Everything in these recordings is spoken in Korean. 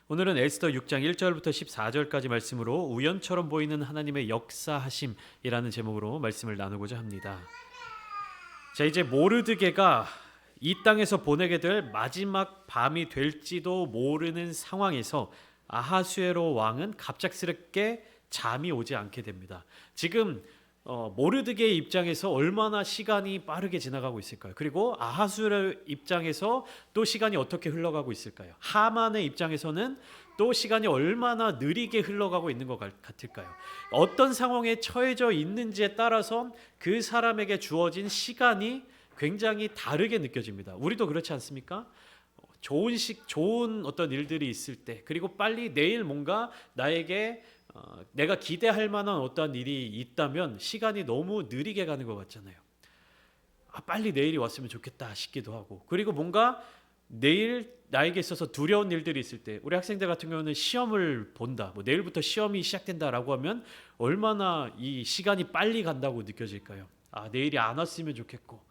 오늘은 에스더 6장 1절부터 14절까지 말씀으로 우연처럼 보이는 하나님의 역사하심이라는 제목으로 말씀을 나누고자 합니다. 자, 이제 모르드게가 이 땅에서 보내게 될 마지막 밤이 될지도 모르는 상황에서 아하수에로 왕은 갑작스럽게 잠이 오지 않게 됩니다. 지금 모르드게의 입장에서 얼마나 시간이 빠르게 지나가고 있을까요? 그리고 아하수에로 입장에서 또 시간이 어떻게 흘러가고 있을까요? 하만의 입장에서는 또 시간이 얼마나 느리게 흘러가고 있는 것 같을까요? 어떤 상황에 처해져 있는지에 따라서 그 사람에게 주어진 시간이 굉장히 다르게 느껴집니다. 우리도 그렇지 않습니까? 좋은 어떤 일들이 있을 때, 그리고 빨리 내일 뭔가 나에게 내가 기대할 만한 어떤 일이 있다면 시간이 너무 느리게 가는 것 같잖아요. 빨리 내일이 왔으면 좋겠다 싶기도 하고, 그리고 뭔가 내일 나에게 있어서 두려운 일들이 있을 때, 우리 학생들 같은 경우는 시험을 본다, 내일부터 시험이 시작된다라고 하면 얼마나 이 시간이 빨리 간다고 느껴질까요? 내일이 안 왔으면 좋겠고,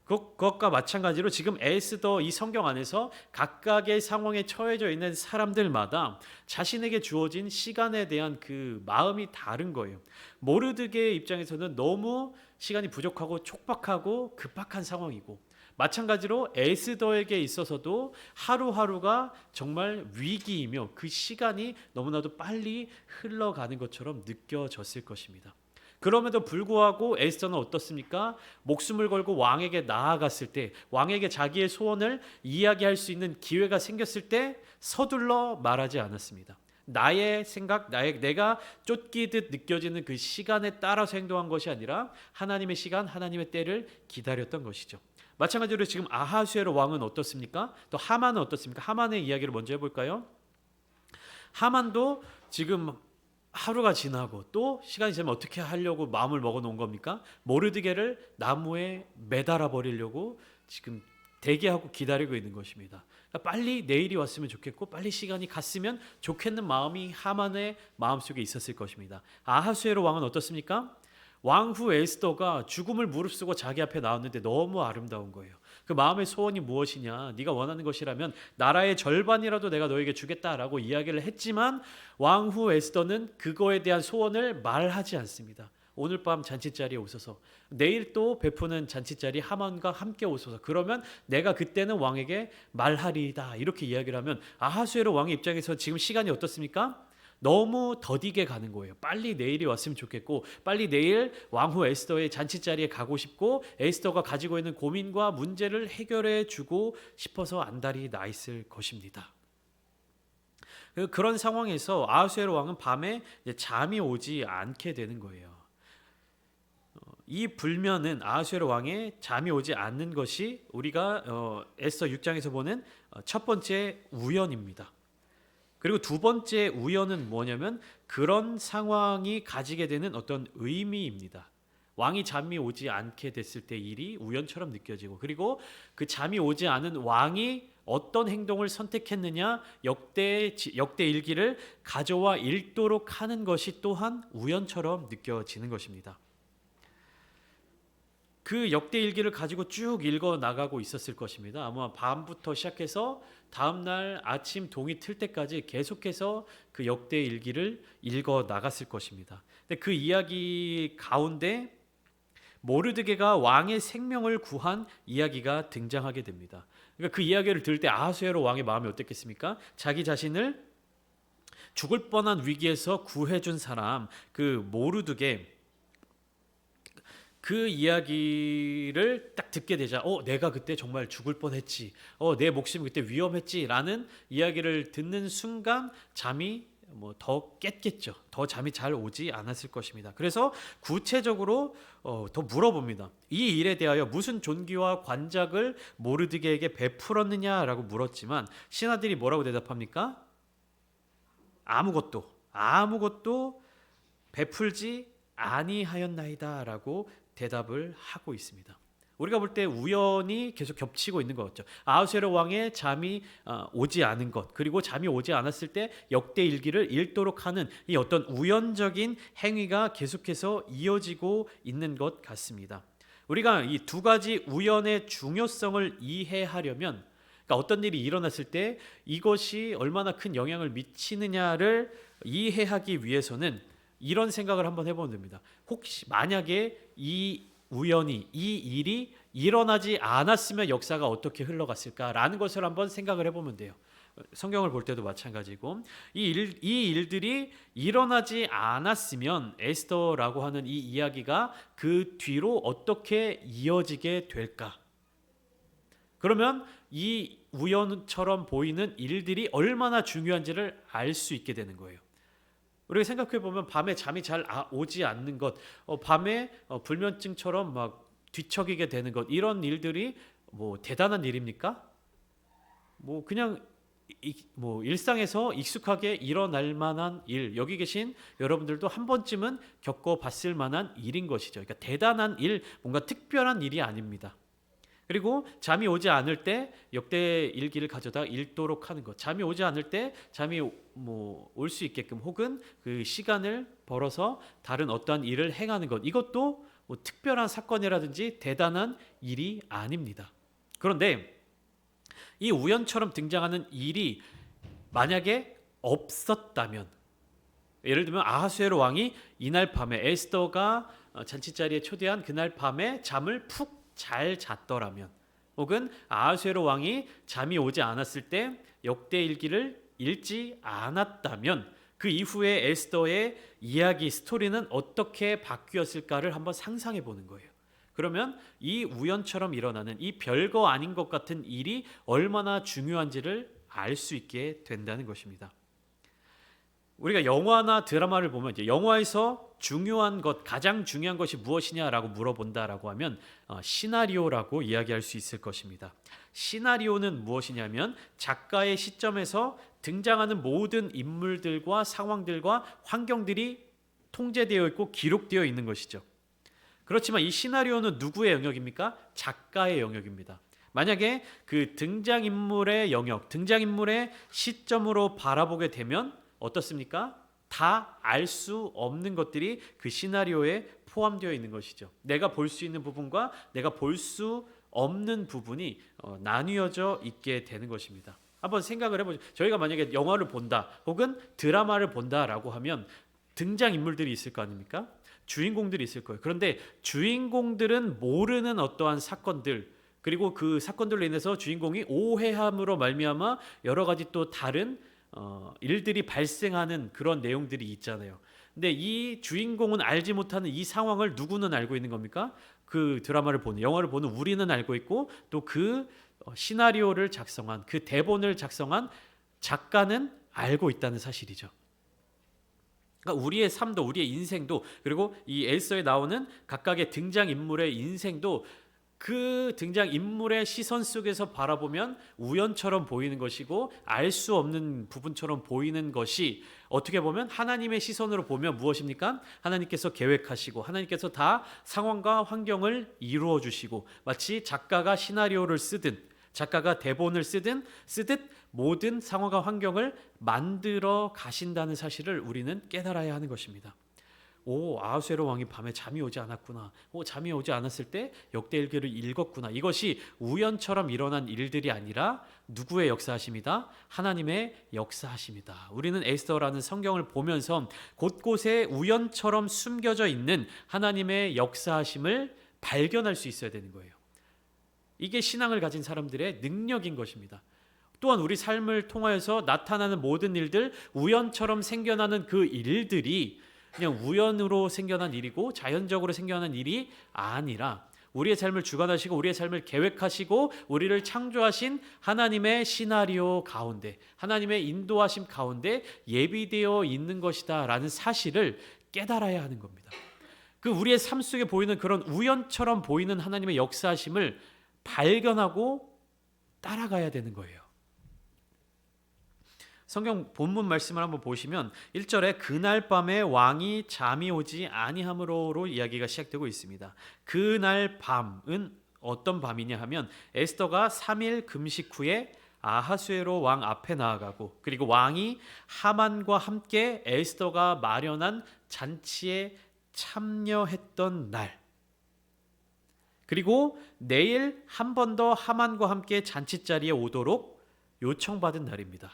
그것과 마찬가지로 지금 에스더 이 성경 안에서 각각의 상황에 처해져 있는 사람들마다 자신에게 주어진 시간에 대한 그 마음이 다른 거예요. 모르드게의 입장에서는 너무 시간이 부족하고 촉박하고 급박한 상황이고, 마찬가지로 에스더에게 있어서도 하루하루가 정말 위기이며 그 시간이 너무나도 빨리 흘러가는 것처럼 느껴졌을 것입니다. 그럼에도 불구하고 에스더는 어떻습니까? 목숨을 걸고 왕에게 나아갔을 때, 왕에게 자기의 소원을 이야기할 수 있는 기회가 생겼을 때 서둘러 말하지 않았습니다. 나의 생각, 내가 쫓기듯 느껴지는 그 시간에 따라서 행동한 것이 아니라 하나님의 시간, 하나님의 때를 기다렸던 것이죠. 마찬가지로 지금 아하수에로 왕은 어떻습니까? 또 하만은 어떻습니까? 하만의 이야기를 먼저 해볼까요? 하만도 지금 하루가 지나고 또 시간이 지나면 어떻게 하려고 마음을 먹어놓은 겁니까? 모르드게를 나무에 매달아 버리려고 지금 대기하고 기다리고 있는 것입니다. 그러니까 빨리 내일이 왔으면 좋겠고 빨리 시간이 갔으면 좋겠는 마음이 하만의 마음속에 있었을 것입니다. 아하수에로 왕은 어떻습니까? 왕후 에스더가 죽음을 무릅쓰고 자기 앞에 나왔는데 너무 아름다운 거예요. 그 마음의 소원이 무엇이냐? 네가 원하는 것이라면 나라의 절반이라도 내가 너에게 주겠다라고 이야기를 했지만 왕후 에스더는 그거에 대한 소원을 말하지 않습니다. 오늘 밤 잔치자리에 오소서, 내일 또 베푸는 잔치자리 하만과 함께 오소서, 그러면 내가 그때는 왕에게 말하리이다, 이렇게 이야기를 하면 아하수에로 왕의 입장에서 지금 시간이 어떻습니까? 너무 더디게 가는 거예요. 빨리 내일이 왔으면 좋겠고, 빨리 내일 왕후 에스더의 잔치자리에 가고 싶고, 에스더가 가지고 있는 고민과 문제를 해결해 주고 싶어서 안달이 나 있을 것입니다. 그런 상황에서 아하수에로 왕은 밤에 잠이 오지 않게 되는 거예요. 이 불면은 아하수에로 왕의 잠이 오지 않는 것이 우리가 에스더 6장에서 보는 첫 번째 우연입니다. 그리고 두 번째 우연은 뭐냐면 그런 상황이 가지게 되는 어떤 의미입니다. 왕이 잠이 오지 않게 됐을 때 일이 우연처럼 느껴지고, 그리고 그 잠이 오지 않은 왕이 어떤 행동을 선택했느냐, 역대 일기를 가져와 읽도록 하는 것이 또한 우연처럼 느껴지는 것입니다. 그 역대 일기를 가지고 쭉 읽어 나가고 있었을 것입니다. 아마 밤부터 시작해서 다음날 아침 동이 틀 때까지 계속해서 그 역대 일기를 읽어 나갔을 것입니다. 근데 그 이야기 가운데 모르드게가 왕의 생명을 구한 이야기가 등장하게 됩니다. 그러니까 그 이야기를 들을 때 아하수에로 왕의 마음이 어땠겠습니까? 자기 자신을 죽을 뻔한 위기에서 구해준 사람, 그 모르드게, 그 이야기를 딱 듣게 되자 내가 그때 정말 죽을 뻔했지, 내 목숨이 그때 위험했지라는 이야기를 듣는 순간 잠이 더 깼겠죠. 더 잠이 잘 오지 않았을 것입니다. 그래서 구체적으로 더 물어봅니다. 이 일에 대하여 무슨 존귀와 관작을 모르드게에게 베풀었느냐라고 물었지만 신하들이 뭐라고 대답합니까? 아무것도 베풀지 아니하였나이다라고 대답을 하고 있습니다. 우리가 볼 때 우연이 계속 겹치고 있는 것 같죠. 아하수에로 왕의 잠이 오지 않은 것, 그리고 잠이 오지 않았을 때 역대 일기를 읽도록 하는 이 어떤 우연적인 행위가 계속해서 이어지고 있는 것 같습니다. 우리가 이 두 가지 우연의 중요성을 이해하려면, 그러니까 어떤 일이 일어났을 때 이것이 얼마나 큰 영향을 미치느냐를 이해하기 위해서는 이런 생각을 한번 해보면 됩니다. 혹시 만약에 이 일이 일어나지 않았으면 역사가 어떻게 흘러갔을까라는 것을 한번 생각을 해보면 돼요. 성경을 볼 때도 마찬가지고 이 일들이 일어나지 않았으면 에스더라고 하는 이 이야기가 그 뒤로 어떻게 이어지게 될까? 그러면 이 우연처럼 보이는 일들이 얼마나 중요한지를 알 수 있게 되는 거예요. 우리가 생각해 보면 밤에 잠이 잘 오지 않는 것, 밤에 불면증처럼 막 뒤척이게 되는 것, 이런 일들이 뭐 대단한 일입니까? 뭐 그냥 뭐 일상에서 익숙하게 일어날 만한 일, 여기 계신 여러분들도 한 번쯤은 겪어봤을 만한 일인 것이죠. 그러니까 대단한 일, 뭔가 특별한 일이 아닙니다. 그리고 잠이 오지 않을 때 역대 일기를 가져다 읽도록 하는 것. 잠이 오지 않을 때 잠이 뭐 올 수 있게끔 혹은 그 시간을 벌어서 다른 어떠한 일을 행하는 것. 이것도 뭐 특별한 사건이라든지 대단한 일이 아닙니다. 그런데 이 우연처럼 등장하는 일이 만약에 없었다면, 예를 들면 아하수에로 왕이 이날 밤에 에스더가 잔치자리에 초대한 그날 밤에 잠을 푹 잘 잤더라면, 혹은 아하수에로 왕이 잠이 오지 않았을 때 역대일기를 읽지 않았다면 그 이후에 에스더의 이야기 스토리는 어떻게 바뀌었을까를 한번 상상해 보는 거예요. 그러면 이 우연처럼 일어나는 이 별거 아닌 것 같은 일이 얼마나 중요한지를 알 수 있게 된다는 것입니다. 우리가 영화나 드라마를 보면 이제 영화에서 중요한 것, 가장 중요한 것이 무엇이냐라고 물어본다라고 하면 시나리오라고 이야기할 수 있을 것입니다. 시나리오는 무엇이냐면 작가의 시점에서 등장하는 모든 인물들과 상황들과 환경들이 통제되어 있고 기록되어 있는 것이죠. 그렇지만 이 시나리오는 누구의 영역입니까? 작가의 영역입니다. 만약에 그 등장인물의 영역, 등장인물의 시점으로 바라보게 되면 어떻습니까? 다 알 수 없는 것들이 그 시나리오에 포함되어 있는 것이죠. 내가 볼 수 있는 부분과 내가 볼 수 없는 부분이 나뉘어져 있게 되는 것입니다. 한번 생각을 해보죠. 저희가 만약에 영화를 본다 혹은 드라마를 본다라고 하면 등장인물들이 있을 거 아닙니까? 주인공들이 있을 거예요. 그런데 주인공들은 모르는 어떠한 사건들, 그리고 그 사건들로 인해서 주인공이 오해함으로 말미암아 여러 가지 또 다른 일들이 발생하는 그런 내용들이 있잖아요. 근데 이 주인공은 알지 못하는 이 상황을 누구는 알고 있는 겁니까? 그 드라마를 보는, 영화를 보는 우리는 알고 있고, 또 그 시나리오를 작성한, 그 대본을 작성한 작가는 알고 있다는 사실이죠. 그러니까 우리의 삶도, 우리의 인생도, 그리고 이 에스더에 나오는 각각의 등장인물의 인생도 그 등장인물의 시선 속에서 바라보면 우연처럼 보이는 것이고 알 수 없는 부분처럼 보이는 것이, 어떻게 보면 하나님의 시선으로 보면 무엇입니까? 하나님께서 계획하시고 하나님께서 다 상황과 환경을 이루어 주시고, 마치 작가가 시나리오를 쓰든 작가가 대본을 쓰듯 모든 상황과 환경을 만들어 가신다는 사실을 우리는 깨달아야 하는 것입니다. 아하수에로 왕이 밤에 잠이 오지 않았구나. 잠이 오지 않았을 때 역대일기를 읽었구나. 이것이 우연처럼 일어난 일들이 아니라 누구의 역사하심이다? 하나님의 역사하심이다. 우리는 에스더라는 성경을 보면서 곳곳에 우연처럼 숨겨져 있는 하나님의 역사하심을 발견할 수 있어야 되는 거예요. 이게 신앙을 가진 사람들의 능력인 것입니다. 또한 우리 삶을 통하여서 나타나는 모든 일들, 우연처럼 생겨나는 그 일들이 그냥 우연으로 생겨난 일이고 자연적으로 생겨난 일이 아니라 우리의 삶을 주관하시고 우리의 삶을 계획하시고 우리를 창조하신 하나님의 시나리오 가운데, 하나님의 인도하심 가운데 예비되어 있는 것이다 라는 사실을 깨달아야 하는 겁니다. 그 우리의 삶 속에 보이는 그런 우연처럼 보이는 하나님의 역사하심을 발견하고 따라가야 되는 거예요. 성경 본문 말씀을 한번 보시면 1절에 그날 밤에 왕이 잠이 오지 아니함으로로 이야기가 시작되고 있습니다. 그날 밤은 어떤 밤이냐 하면 에스더가 3일 금식 후에 아하수에로 왕 앞에 나아가고, 그리고 왕이 하만과 함께 에스더가 마련한 잔치에 참여했던 날, 그리고 내일 한 번 더 하만과 함께 잔치자리에 오도록 요청받은 날입니다.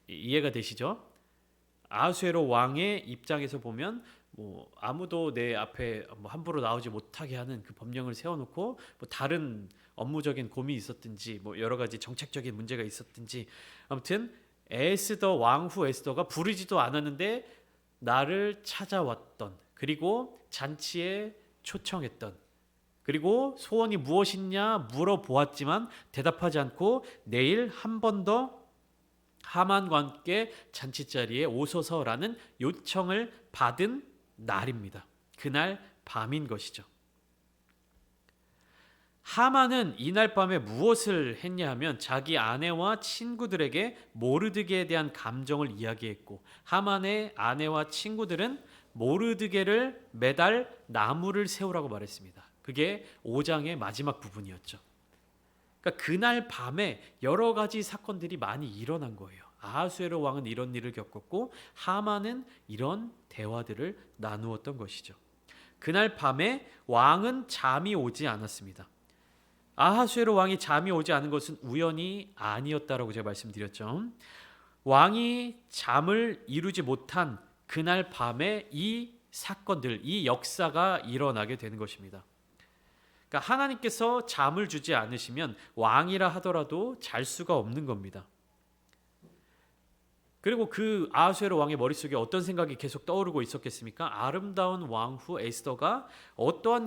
이해가 되시죠? 아하수에로 왕의 입장에서 보면 아무도 내 앞에 함부로 나오지 못하게 하는 그 법령을 세워놓고 다른 업무적인 고민이 있었든지 여러 가지 정책적인 문제가 있었든지 아무튼 왕후 에스더가 부르지도 않았는데 나를 찾아왔던, 그리고 잔치에 초청했던, 그리고 소원이 무엇이냐 물어보았지만 대답하지 않고 내일 한 번 더 하만과 함께 잔치자리에 오소서라는 요청을 받은 날입니다. 그날 밤인 것이죠. 하만은 이날 밤에 무엇을 했냐 하면 자기 아내와 친구들에게 모르드게에 대한 감정을 이야기했고, 하만의 아내와 친구들은 모르드게를 매달 나무를 세우라고 말했습니다. 그게 5장의 마지막 부분이었죠. 그러니까 그날 밤에 여러 가지 사건들이 많이 일어난 거예요. 아하수에로 왕은 이런 일을 겪었고 하만은 이런 대화들을 나누었던 것이죠. 그날 밤에 왕은 잠이 오지 않았습니다. 아하수에로 왕이 잠이 오지 않은 것은 우연이 아니었다라고 제가 말씀드렸죠. 왕이 잠을 이루지 못한 그날 밤에 이 사건들, 이 역사가 일어나게 되는 것입니다. 그러니까 하나님께서 잠을 주지 않으시면 왕이라 하더라도 잘 수가 없는 겁니다. 그리고 그 아하수에로 왕의 머릿속에 어떤 생각이 계속 떠오르고 있었겠습니까? 아름다운 왕후 에스더가 어떠한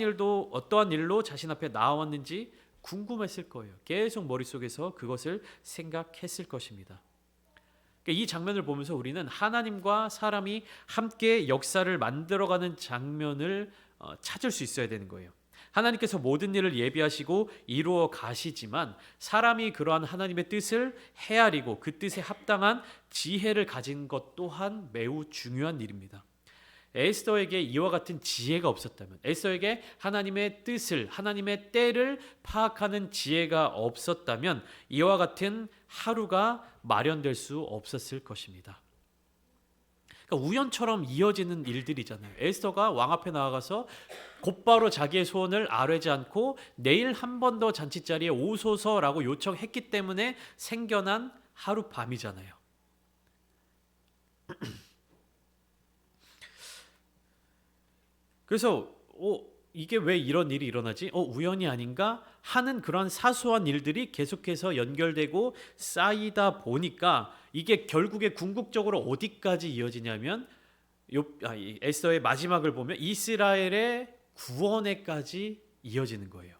일로 자신 앞에 나왔는지 궁금했을 거예요. 계속 머릿속에서 그것을 생각했을 것입니다. 그러니까 이 장면을 보면서 우리는 하나님과 사람이 함께 역사를 만들어가는 장면을 찾을 수 있어야 되는 거예요. 하나님께서 모든 일을 예비하시고 이루어 가시지만 사람이 그러한 하나님의 뜻을 헤아리고 그 뜻에 합당한 지혜를 가진 것 또한 매우 중요한 일입니다. 에스더에게 이와 같은 지혜가 없었다면, 에스더에게 하나님의 뜻을, 하나님의 때를 파악하는 지혜가 없었다면 이와 같은 하루가 마련될 수 없었을 것입니다. 그러니까 우연처럼 이어지는 일들이잖아요. 에스더가 왕 앞에 나아가서 곧바로 자기의 소원을 아뢰지 않고 내일 한 번 더 잔치자리에 오소서라고 요청했기 때문에 생겨난 하룻밤이잖아요. 그래서 이게 왜 이런 일이 일어나지? 우연이 아닌가 하는 그런 사소한 일들이 계속해서 연결되고 쌓이다 보니까 이게 결국에 궁극적으로 어디까지 이어지냐면 에스더의 마지막을 보면 이스라엘의 구원에까지 이어지는 거예요.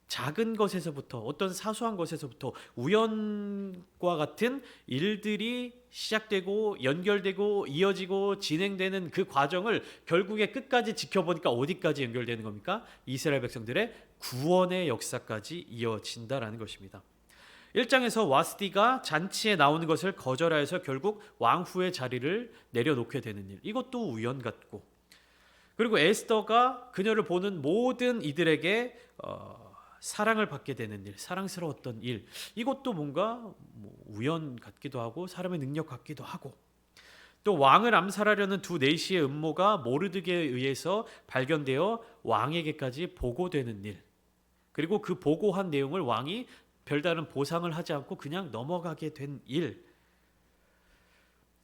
작은 것에서부터, 어떤 사소한 것에서부터 우연과 같은 일들이 시작되고 연결되고 이어지고 진행되는 그 과정을 결국에 끝까지 지켜보니까 어디까지 연결되는 겁니까? 이스라엘 백성들의 구원의 역사까지 이어진다라는 것입니다. 1장에서 와스디가 잔치에 나오는 것을 거절하여서 결국 왕후의 자리를 내려놓게 되는 일, 이것도 우연 같고, 그리고 에스더가 그녀를 보는 모든 이들에게 사랑을 받게 되는 일, 사랑스러웠던 일, 이것도 뭔가 우연 같기도 하고 사람의 능력 같기도 하고, 또 왕을 암살하려는 두 내시의 음모가 모르드게에 의해서 발견되어 왕에게까지 보고되는 일, 그리고 그 보고한 내용을 왕이 별다른 보상을 하지 않고 그냥 넘어가게 된 일,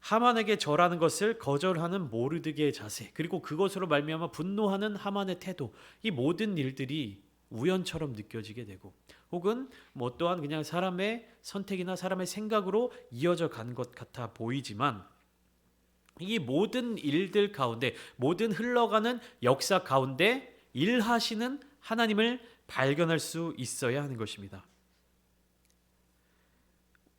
하만에게 절하는 것을 거절하는 모르드게의 자세, 그리고 그것으로 말미암아 분노하는 하만의 태도, 이 모든 일들이 우연처럼 느껴지게 되고, 혹은 또한 그냥 사람의 선택이나 사람의 생각으로 이어져 간 것 같아 보이지만, 이 모든 일들 가운데, 모든 흘러가는 역사 가운데 일하시는 하나님을 발견할 수 있어야 하는 것입니다.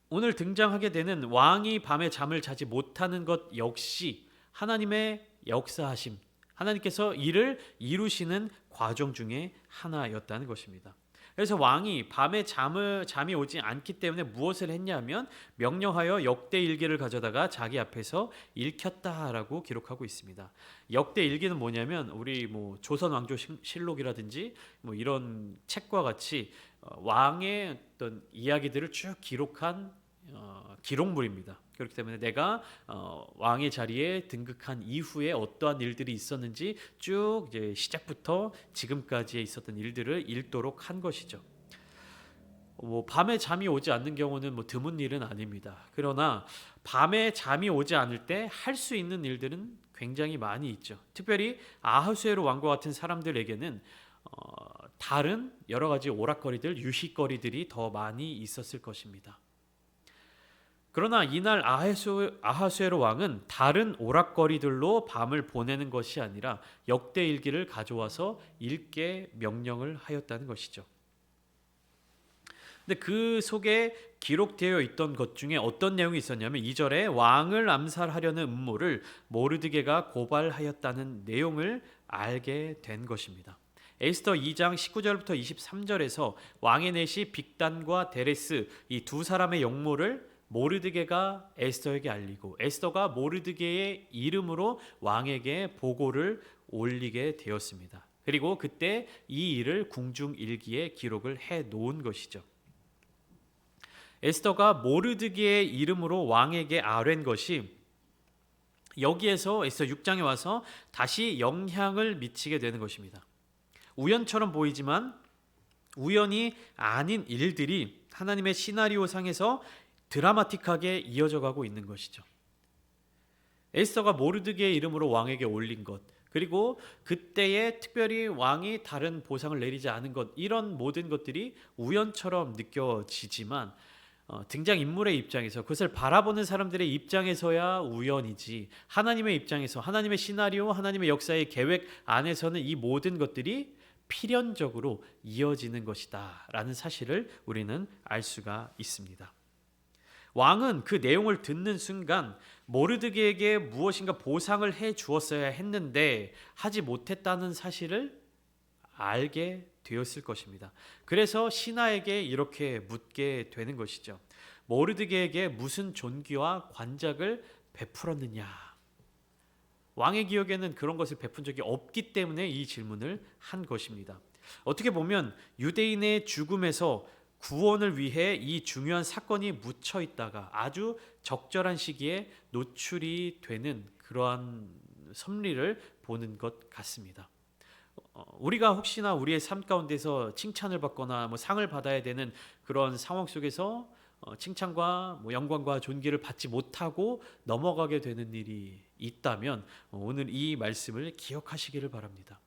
오늘 등장하게 되는 왕이 밤에 잠을 자지 못하는 것 역시 하나님의 역사하심, 하나님께서 이를 이루시는 과정 중에 하나였다는 것입니다. 그래서 왕이 밤에 잠이 오지 않기 때문에 무엇을 했냐면 명령하여 역대 일기를 가져다가 자기 앞에서 읽혔다라고 기록하고 있습니다. 역대 일기는 뭐냐면 우리 조선 왕조 실록이라든지 이런 책과 같이 왕의 어떤 이야기들을 쭉 기록한 기록물입니다. 그렇기 때문에 내가 왕의 자리에 등극한 이후에 어떠한 일들이 있었는지 쭉 이제 시작부터 지금까지에 있었던 일들을 읽도록 한 것이죠. 밤에 잠이 오지 않는 경우는 드문 일은 아닙니다. 그러나 밤에 잠이 오지 않을 때 할 수 있는 일들은 굉장히 많이 있죠. 특별히 아하수에로 왕과 같은 사람들에게는 다른 여러 가지 오락거리들, 유희거리들이 더 많이 있었을 것입니다. 그러나 이날 아하수에로 왕은 다른 오락거리들로 밤을 보내는 것이 아니라 역대일기를 가져와서 읽게 명령을 하였다는 것이죠. 근데 그 속에 기록되어 있던 것 중에 어떤 내용이 있었냐면 2절에 왕을 암살하려는 음모를 모르드게가 고발하였다는 내용을 알게 된 것입니다. 에스더 2장 19절부터 23절에서 왕의 넷이 빅단과 데레스 이 두 사람의 역모를 모르드게가 에스더에게 알리고 에스더가 모르드게의 이름으로 왕에게 보고를 올리게 되었습니다. 그리고 그때 이 일을 궁중일기에 기록을 해 놓은 것이죠. 에스더가 모르드게의 이름으로 왕에게 아뢰는 것이 여기에서 에스더 6장에 와서 다시 영향을 미치게 되는 것입니다. 우연처럼 보이지만 우연이 아닌 일들이 하나님의 시나리오상에서 드라마틱하게 이어져 가고 있는 것이죠. 에스더가 모르드게의 이름으로 왕에게 올린 것, 그리고 그때에 특별히 왕이 다른 보상을 내리지 않은 것, 이런 모든 것들이 우연처럼 느껴지지만 등장인물의 입장에서 그것을 바라보는 사람들의 입장에서야 우연이지, 하나님의 입장에서 하나님의 시나리오, 하나님의 역사의 계획 안에서는 이 모든 것들이 필연적으로 이어지는 것이다 라는 사실을 우리는 알 수가 있습니다. 왕은 그 내용을 듣는 순간 모르드게에게 무엇인가 보상을 해 주었어야 했는데 하지 못했다는 사실을 알게 되었을 것입니다. 그래서 신하에게 이렇게 묻게 되는 것이죠. 모르드게에게 무슨 존귀와 관작을 베풀었느냐? 왕의 기억에는 그런 것을 베푼 적이 없기 때문에 이 질문을 한 것입니다. 어떻게 보면 유대인의 죽음에서 구원을 위해 이 중요한 사건이 묻혀 있다가 아주 적절한 시기에 노출이 되는 그러한 섭리를 보는 것 같습니다. 우리가 혹시나 우리의 삶 가운데서 칭찬을 받거나 상을 받아야 되는 그런 상황 속에서 칭찬과 영광과 존귀를 받지 못하고 넘어가게 되는 일이 있다면 오늘 이 말씀을 기억하시기를 바랍니다.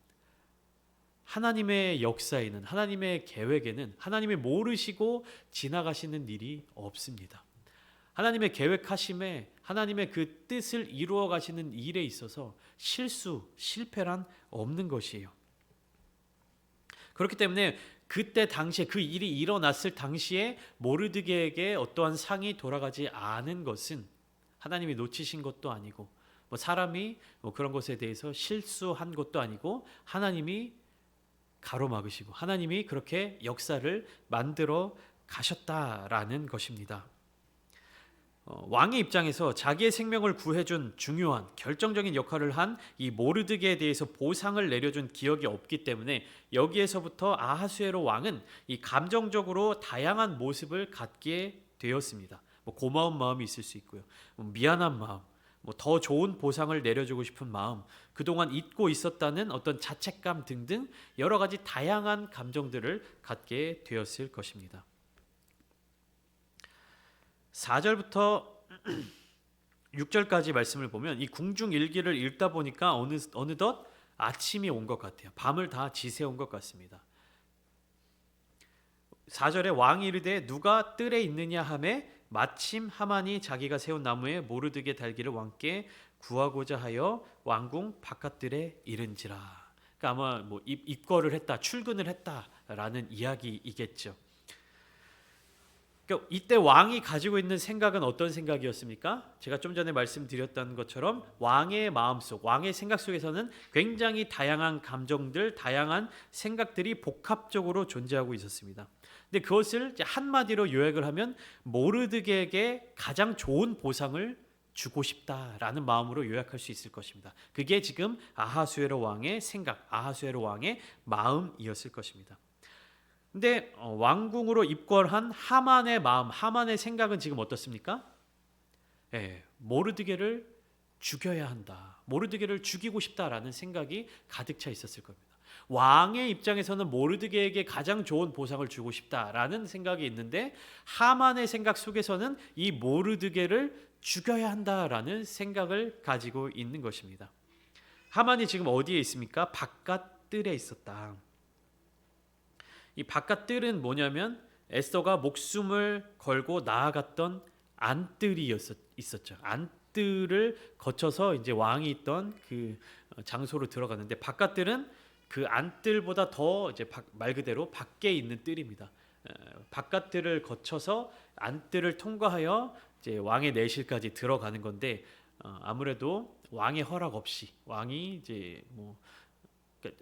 하나님의 역사에는, 하나님의 계획에는 하나님이 모르시고 지나가시는 일이 없습니다. 하나님의 계획하심에 하나님의 그 뜻을 이루어 가시는 일에 있어서 실패란 없는 것이에요. 그렇기 때문에 그때 당시에 그 일이 일어났을 당시에 모르드게에게 어떠한 상이 돌아가지 않은 것은 하나님이 놓치신 것도 아니고 사람이 그런 것에 대해서 실수한 것도 아니고 하나님이 가로막으시고 하나님이 그렇게 역사를 만들어 가셨다라는 것입니다. 왕의 입장에서 자기의 생명을 구해준 중요한 결정적인 역할을 한 이 모르드게에 대해서 보상을 내려준 기억이 없기 때문에 여기에서부터 아하수에로 왕은 이 감정적으로 다양한 모습을 갖게 되었습니다. 고마운 마음이 있을 수 있고요, 미안한 마음, 더 좋은 보상을 내려주고 싶은 마음, 그동안 잊고 있었다는 어떤 자책감 등등 여러 가지 다양한 감정들을 갖게 되었을 것입니다. 4절부터 6절까지 말씀을 보면 이 궁중일기를 읽다 보니까 어느덧 아침이 온 것 같아요. 밤을 다 지새운 것 같습니다. 4절에 왕이 이르되 누가 뜰에 있느냐 하매 마침 하만이 자기가 세운 나무에 모르드게 달기를 왕께 구하고자 하여 왕궁 바깥들에 이른지라. 그러니까 아마 입거를 했다, 출근을 했다라는 이야기이겠죠. 그러니까 이때 왕이 가지고 있는 생각은 어떤 생각이었습니까? 제가 좀 전에 말씀드렸던 것처럼 왕의 마음속, 왕의 생각 속에서는 굉장히 다양한 감정들, 다양한 생각들이 복합적으로 존재하고 있었습니다. 근데 그것을 한마디로 요약을 하면 모르드게에게 가장 좋은 보상을 주고 싶다라는 마음으로 요약할 수 있을 것입니다. 그게 지금 아하수에로 왕의 생각, 아하수에로 왕의 마음이었을 것입니다. 근데 왕궁으로 입궐한 하만의 마음, 하만의 생각은 지금 어떻습니까? 모르드게를 죽여야 한다. 모르드게를 죽이고 싶다라는 생각이 가득 차 있었을 겁니다. 왕의 입장에서는 모르드게에게 가장 좋은 보상을 주고 싶다라는 생각이 있는데 하만의 생각 속에서는 이 모르드게를 죽여야 한다라는 생각을 가지고 있는 것입니다. 하만이 지금 어디에 있습니까? 바깥 뜰에 있었다. 이 바깥 뜰은 뭐냐면 에스더가 목숨을 걸고 나아갔던 안뜰이 있었죠. 안뜰을 거쳐서 이제 왕이 있던 그 장소로 들어갔는데 바깥 뜰은 그 안뜰보다 더 이제 말 그대로 밖에 있는 뜰입니다. 바깥 뜰을 거쳐서 안뜰을 통과하여 이제 왕의 내실까지 들어가는 건데 아무래도 왕의 허락 없이 왕이 이제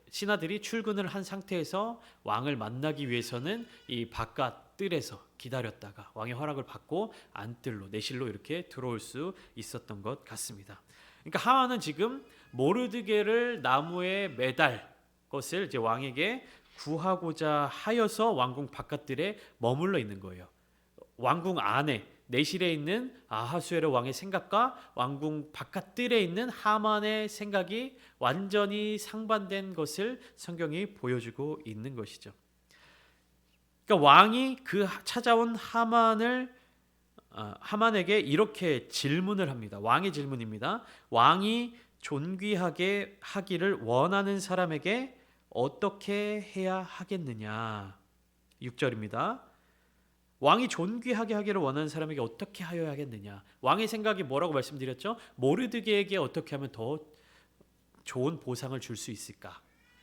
신하들이 출근을 한 상태에서 왕을 만나기 위해서는 이 바깥 뜰에서 기다렸다가 왕의 허락을 받고 안뜰로 내실로 이렇게 들어올 수 있었던 것 같습니다. 그러니까 하만은 지금 모르드게를 나무에 매달 것을 이제 왕에게 구하고자 하여서 왕궁 바깥뜰에 머물러 있는 거예요. 왕궁 안에 내실에 있는 아하수에로 왕의 생각과 왕궁 바깥뜰에 있는 하만의 생각이 완전히 상반된 것을 성경이 보여주고 있는 것이죠. 그러니까 왕이 그 찾아온 하만에게 이렇게 질문을 합니다. 왕의 질문입니다. 왕이 존귀하게 하기를 원하는 사람에게 어떻게 해야 하겠느냐? 6절입니다. 왕이 존귀하게 하기를 원하는 사람에게 어떻게 하여야 하겠느냐? 왕의 생각이 뭐라고 말씀드렸죠? 모르드게에게 어떻게 하면 더 좋은 보상을 줄 수 있을까?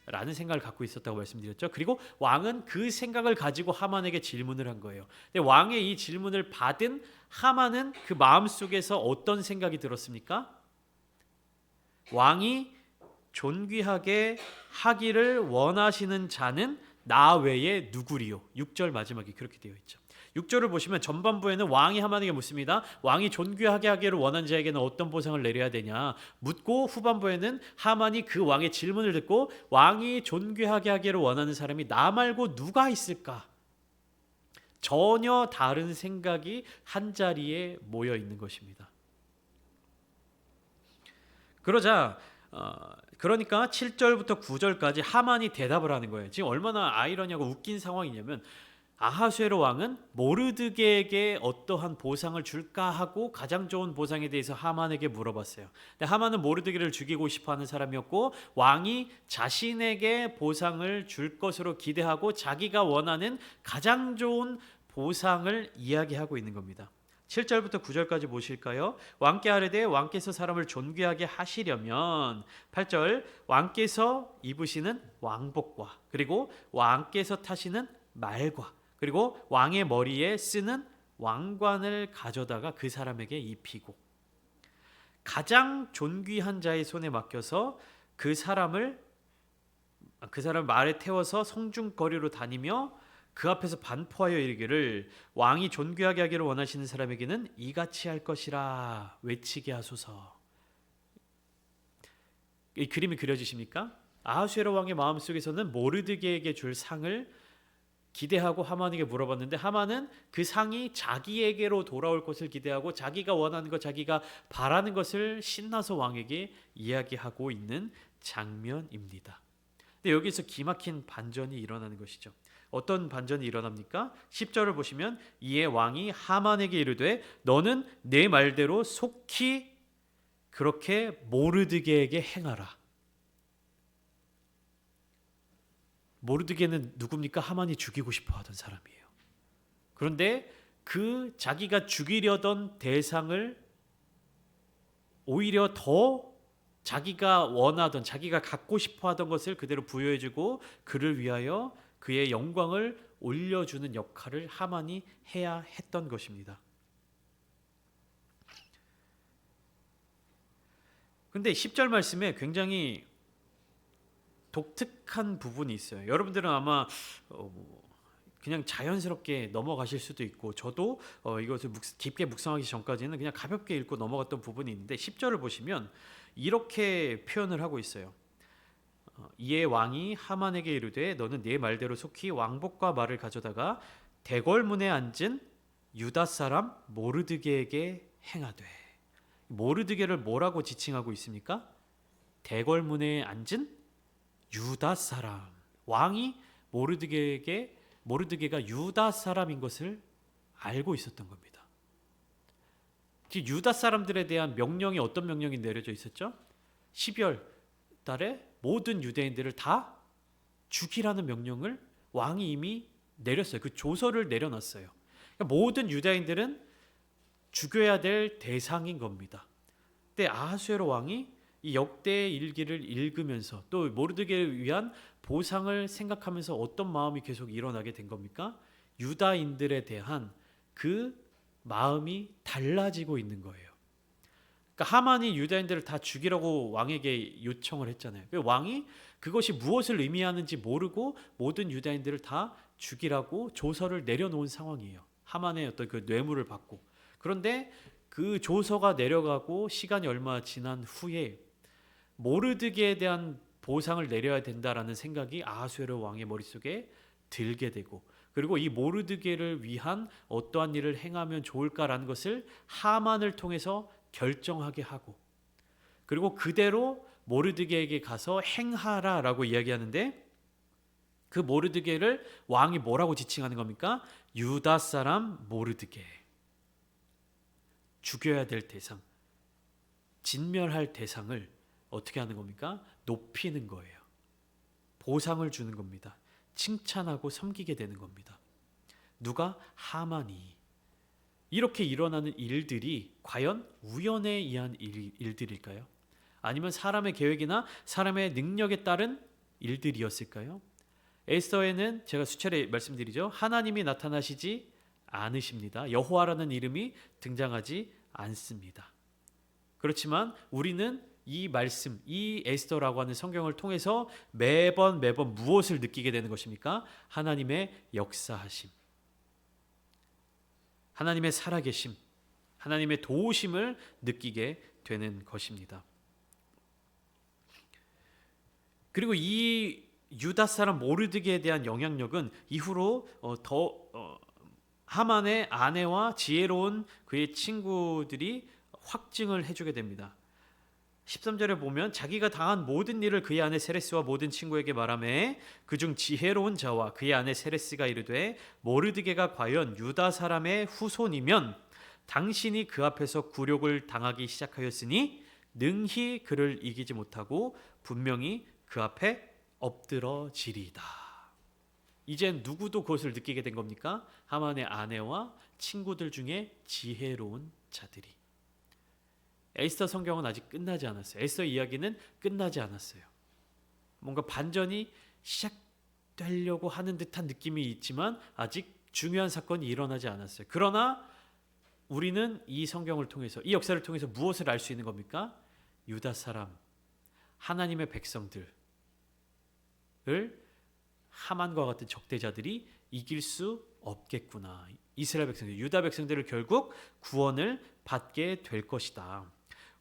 라는 생각을 갖고 있었다고 말씀드렸죠. 그리고 왕은 그 생각을 가지고 하만에게 질문을 한 거예요. 근데 왕의 이 질문을 받은 하만은 그 마음속에서 어떤 생각이 들었습니까? 왕이 존귀하게 하기를 원하시는 자는 나 외에 누구리요? 6절 마지막에 그렇게 되어 있죠. 6절을 보시면 전반부에는 왕이 하만에게 묻습니다. 왕이 존귀하게 하기를 원하는 자에게는 어떤 보상을 내려야 되냐 묻고 후반부에는 하만이 그 왕의 질문을 듣고 왕이 존귀하게 하기를 원하는 사람이 나 말고 누가 있을까? 전혀 다른 생각이 한자리에 모여 있는 것입니다. 그러니까 7절부터 9절까지 하만이 대답을 하는 거예요. 지금 얼마나 아이러니하고 웃긴 상황이냐면 아하수에로 왕은 모르드게에게 어떠한 보상을 줄까 하고 가장 좋은 보상에 대해서 하만에게 물어봤어요. 근데 하만은 모르드게를 죽이고 싶어하는 사람이었고 왕이 자신에게 보상을 줄 것으로 기대하고 자기가 원하는 가장 좋은 보상을 이야기하고 있는 겁니다. 7절부터 9절까지 보실까요? 왕께 아뢰되 왕께서 사람을 존귀하게 하시려면 8절 왕께서 입으시는 왕복과 그리고 왕께서 타시는 말과 그리고 왕의 머리에 쓰는 왕관을 가져다가 그 사람에게 입히고 가장 존귀한 자의 손에 맡겨서 그 사람을 말에 태워서 성중거리로 다니며 그 앞에서 반포하여 이르기를 왕이 존귀하게 하기를 원하시는 사람에게는 이같이 할 것이라 외치게 하소서. 이 그림이 그려지십니까? 아하수에로 왕의 마음속에서는 모르드게에게 줄 상을 기대하고 하만에게 물어봤는데 하만은 그 상이 자기에게로 돌아올 것을 기대하고 자기가 원하는 것, 자기가 바라는 것을 신나서 왕에게 이야기하고 있는 장면입니다. 근데 여기서 기막힌 반전이 일어나는 것이죠. 어떤 반전이 일어납니까? 10절을 보시면 이에 왕이 하만에게 이르되 너는 내 말대로 속히 그렇게 모르드게에게 행하라. 모르드게는 누굽니까? 하만이 죽이고 싶어 하던 사람이에요. 그런데 그 자기가 죽이려던 대상을 오히려 더 자기가 원하던 자기가 갖고 싶어 하던 것을 그대로 부여해주고 그를 위하여 그의 영광을 올려주는 역할을 하만이 해야 했던 것입니다. 그런데 10절 말씀에 굉장히 독특한 부분이 있어요. 여러분들은 아마 그냥 자연스럽게 넘어가실 수도 있고 저도 이것을 깊게 묵상하기 전까지는 그냥 가볍게 읽고 넘어갔던 부분이 있는데 10절을 보시면 이렇게 표현을 하고 있어요. 이에 왕이 하만에게 이르되 너는 네 말대로 속히 왕복과 말을 가져다가 대궐문에 앉은 유다 사람 모르드게에게 행하되 모르드게를 뭐라고 지칭하고 있습니까? 대궐문에 앉은 유다 사람. 왕이 모르드게가 유다 사람인 것을 알고 있었던 겁니다. 유다 사람들에 대한 명령이 어떤 명령이 내려져 있었죠? 12월 달에 모든 유대인들을 다 죽이라는 명령을 왕이 이미 내렸어요. 그 조서를 내려놨어요. 그러니까 모든 유대인들은 죽여야 될 대상인 겁니다. 근데 아하수에로 왕이 이 역대의 일기를 읽으면서 또 모르드게를 위한 보상을 생각하면서 어떤 마음이 계속 일어나게 된 겁니까? 유다인들에 대한 그 마음이 달라지고 있는 거예요. 그러니까 하만이 유다인들을 다 죽이라고 왕에게 요청을 했잖아요. 왕이 그것이 무엇을 의미하는지 모르고 모든 유다인들을 다 죽이라고 조서를 내려놓은 상황이에요. 하만의 어떤 그 뇌물을 받고. 그런데 그 조서가 내려가고 시간이 얼마 지난 후에 모르드게에 대한 보상을 내려야 된다라는 생각이 아하수에로 왕의 머릿속에 들게 되고, 그리고 이 모르드게를 위한 어떠한 일을 행하면 좋을까라는 것을 하만을 통해서 결정하게 하고, 그리고 그대로 모르드게에게 가서 행하라라고 이야기하는데, 그 모르드게를 왕이 뭐라고 지칭하는 겁니까? 유다 사람 모르드게. 죽여야 될 대상, 진멸할 대상을 어떻게 하는 겁니까? 높이는 거예요. 보상을 주는 겁니다. 칭찬하고 섬기게 되는 겁니다. 누가? 하만이. 이렇게 일어나는 일들이 과연 우연에 의한 일들일까요? 아니면 사람의 계획이나 사람의 능력에 따른 일들이었을까요? 에스더에는 제가 수차례 말씀드리죠. 하나님이 나타나시지 않으십니다. 여호와라는 이름이 등장하지 않습니다. 그렇지만 우리는 이 말씀, 이 에스더라고 하는 성경을 통해서 매번 무엇을 느끼게 되는 것입니까? 하나님의 역사하심, 하나님의 살아계심, 하나님의 도우심을 느끼게 되는 것입니다. 그리고 이 유다 사람 모르드게에 대한 영향력은 이후로 하만의 아내와 지혜로운 그의 친구들이 확증을 해주게 됩니다. 13절에 보면 자기가 당한 모든 일을 그의 아내 세레스와 모든 친구에게 말하매 그중 지혜로운 자와 그의 아내 세레스가 이르되 모르드게가 과연 유다 사람의 후손이면 당신이 그 앞에서 굴욕을 당하기 시작하였으니 능히 그를 이기지 못하고 분명히 그 앞에 엎드러지리이다. 이젠 누구도 그것을 느끼게 된 겁니까? 하만의 아내와 친구들 중에 지혜로운 자들이. 에스더 성경은 아직 끝나지 않았어요. 에스더 이야기는 끝나지 않았어요. 뭔가 반전이 시작되려고 하는 듯한 느낌이 있지만 아직 중요한 사건이 일어나지 않았어요. 그러나 우리는 이 성경을 통해서, 이 역사를 통해서 무엇을 알 수 있는 겁니까? 유다 사람, 하나님의 백성들을 하만과 같은 적대자들이 이길 수 없겠구나. 이스라엘 백성들, 유다 백성들을 결국 구원을 받게 될 것이다.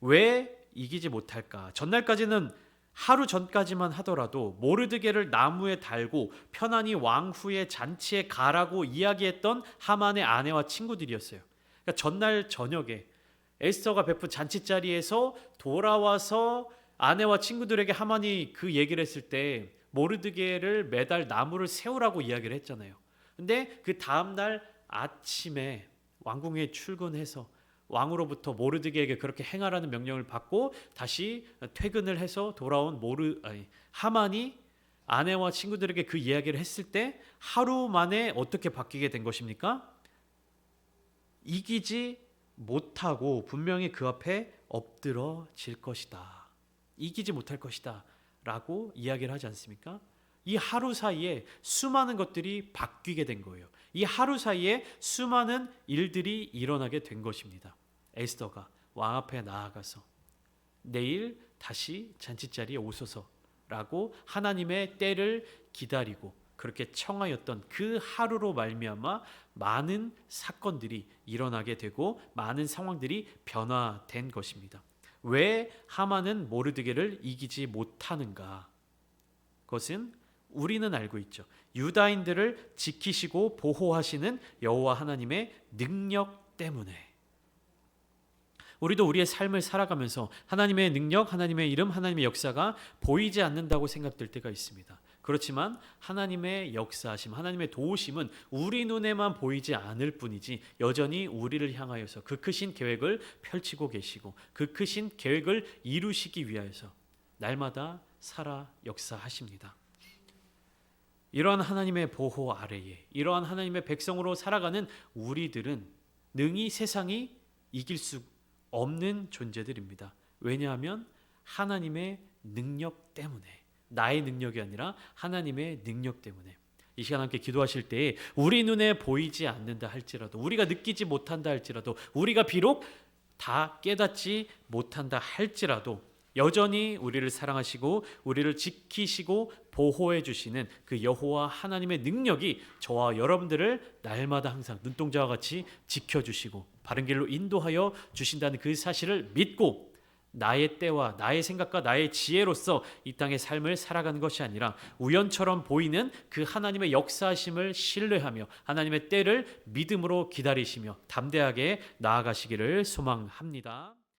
왜 이기지 못할까? 전날까지는, 하루 전까지만 하더라도 모르드게를 나무에 달고 편안히 왕 후의 잔치에 가라고 이야기했던 하만의 아내와 친구들이었어요. 그러니까 전날 저녁에 에스더가 베푼 잔치 자리에서 돌아와서 아내와 친구들에게 하만이 그 얘기를 했을 때 모르드게를 매달 나무를 세우라고 이야기를 했잖아요. 근데 그 다음날 아침에 왕궁에 출근해서 왕으로부터 모르드게에게 그렇게 행하라는 명령을 받고 다시 퇴근을 해서 돌아온 하만이 아내와 친구들에게 그 이야기를 했을 때 하루 만에 어떻게 바뀌게 된 것입니까? 이기지 못하고 분명히 그 앞에 엎드러질 것이다. 이기지 못할 것이다 라고 이야기를 하지 않습니까? 이 하루 사이에 수많은 것들이 바뀌게 된 거예요. 이 하루 사이에 수많은 일들이 일어나게 된 것입니다. 에스더가 왕 앞에 나아가서 내일 다시 잔치자리에 오소서라고 하나님의 때를 기다리고 그렇게 청하였던 그 하루로 말미암아 많은 사건들이 일어나게 되고 많은 상황들이 변화된 것입니다. 왜 하만은 모르드게를 이기지 못하는가? 그것은 우리는 알고 있죠. 유다인들을 지키시고 보호하시는 여호와 하나님의 능력 때문에. 우리도 우리의 삶을 살아가면서 하나님의 능력, 하나님의 이름, 하나님의 역사가 보이지 않는다고 생각될 때가 있습니다. 그렇지만 하나님의 역사하심, 하나님의 도우심은 우리 눈에만 보이지 않을 뿐이지 여전히 우리를 향하여서 그 크신 계획을 펼치고 계시고 그 크신 계획을 이루시기 위하여서 날마다 살아 역사하십니다. 이러한 하나님의 보호 아래에 이러한 하나님의 백성으로 살아가는 우리들은 능히 세상이 이길 수 없는 존재들입니다. 왜냐하면 하나님의 능력 때문에, 나의 능력이 아니라 하나님의 능력 때문에. 이 시간 함께 기도하실 때에 우리 눈에 보이지 않는다 할지라도, 우리가 느끼지 못한다 할지라도, 우리가 비록 다 깨닫지 못한다 할지라도 여전히 우리를 사랑하시고 우리를 지키시고 보호해 주시는 그 여호와 하나님의 능력이 저와 여러분들을 날마다 항상 눈동자와 같이 지켜주시고 바른 길로 인도하여 주신다는 그 사실을 믿고 나의 때와 나의 생각과 나의 지혜로서 이 땅의 삶을 살아가는 것이 아니라 우연처럼 보이는 그 하나님의 역사하심을 신뢰하며 하나님의 때를 믿음으로 기다리시며 담대하게 나아가시기를 소망합니다.